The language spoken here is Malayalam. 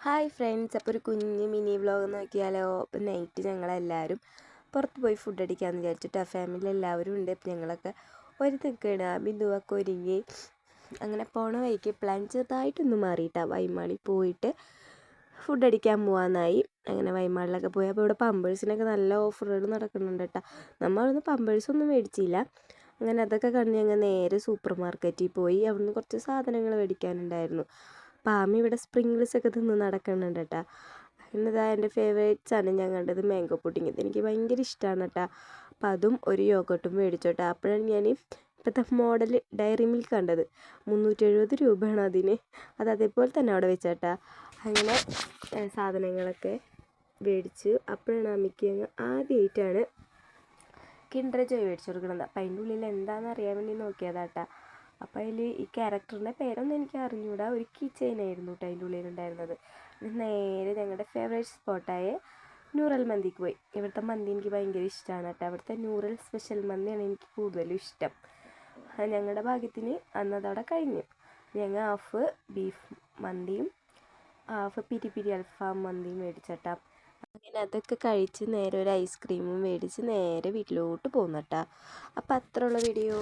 ഹായ് ഫ്രണ്ട്സ്, അപ്പോൾ ഒരു കുഞ്ഞ് മിനി വ്ലോഗ് നോക്കിയാലോ. അപ്പോൾ നൈറ്റ് ഞങ്ങളെല്ലാവരും പുറത്ത് പോയി ഫുഡ് അടിക്കാമെന്ന് വിചാരിച്ചിട്ട് ഫാമിലി എല്ലാവരും ഉണ്ട്. അപ്പോൾ ഞങ്ങളൊക്കെ ഒരു നിൽക്കുകയാണ്. ബിന്ദുവൊക്കെ ഒരുങ്ങി അങ്ങനെ പോണ വഴിക്ക് പ്ലാൻ ചെറുതായിട്ടൊന്ന് മാറിയിട്ടാണ് വൈമാളി പോയിട്ട് ഫുഡ് അടിക്കാൻ പോകാമെന്നായി. അങ്ങനെ വൈമാളിലൊക്കെ പോയി. അപ്പോൾ ഇവിടെ പമ്പേഴ്സിനൊക്കെ നല്ല ഓഫറുകൾ നടക്കുന്നുണ്ട് കേട്ടോ. നമ്മളൊന്നും പമ്പേഴ്സൊന്നും മേടിച്ചില്ല. അങ്ങനെ അതൊക്കെ കണ്ട് ഞങ്ങൾ നേരെ സൂപ്പർ മാർക്കറ്റിൽ പോയി. അവിടുന്ന് കുറച്ച് സാധനങ്ങൾ മേടിക്കാനുണ്ടായിരുന്നു. പാമി ഇവിടെ സ്പ്രിംഗ്ലീസൊക്കെ തിന്ന് നടക്കുന്നുണ്ട് കേട്ടോ. ഇന്നതാ എൻ്റെ ഫേവറേറ്റ്സാണ് ഞാൻ കണ്ടത്, മാംഗോ പുഡിങ്. ഇതെനിക്ക് ഭയങ്കര ഇഷ്ടമാണ് കേട്ടോ. അപ്പം അതും ഒരു യോഗട്ടും മേടിച്ചു കേട്ടോ. അപ്പോഴാണ് ഞാൻ ഇപ്പോഴത്തെ മോഡൽ ഡയറി മിൽക്ക് കണ്ടത്. 370 രൂപയാണ് അതിന്. അതേപോലെ തന്നെ അവിടെ വെച്ചേട്ടാ. അങ്ങനെ സാധനങ്ങളൊക്കെ മേടിച്ചു. അപ്പോഴാണ് അമ്മയ്ക്ക് ഞങ്ങൾ ആദ്യമായിട്ടാണ് കിൻഡർ ജോയ് മേടിച്ചു കൊടുക്കുന്നത്. അപ്പം അതിൻ്റെ ഉള്ളിൽ എന്താണെന്ന് അറിയാൻ വേണ്ടി നോക്കിയതാട്ടാ. അപ്പോൾ അതിൽ ഈ ക്യാരക്ടറിൻ്റെ പേരൊന്നും എനിക്ക് അറിഞ്ഞൂടാ. ഒരു കീ ചെയിനായിരുന്നു കേട്ടോ അതിൻ്റെ ഉള്ളിലുണ്ടായിരുന്നത്. നേരെ ഞങ്ങളുടെ ഫേവറേറ്റ് സ്പോട്ടായ നൂറൽ മന്തിക്ക് പോയി. ഇവിടുത്തെ മന്തി എനിക്ക് ഭയങ്കര ഇഷ്ടമാണ് കേട്ടോ. അവിടുത്തെ നൂറൽ സ്പെഷ്യൽ മന്തിയാണ് എനിക്ക് കൂടുതലും ഇഷ്ടം. ഞങ്ങളുടെ ഭാഗ്യത്തിന് അന്നതവിടെ കഴിഞ്ഞു. ഞങ്ങൾ ഹാഫ് ബീഫ് മന്തിയും ഹാഫ് പിരി പിരി അൽഫാം മന്തിയും മേടിച്ചേട്ടാ. അങ്ങനെ അതൊക്കെ കഴിച്ച് നേരെ ഒരു ഐസ്ക്രീമും മേടിച്ച് നേരെ വീട്ടിലോട്ട് പോകുന്നു കേട്ടോ. അപ്പോൾ അത്രയുള്ള വീഡിയോ.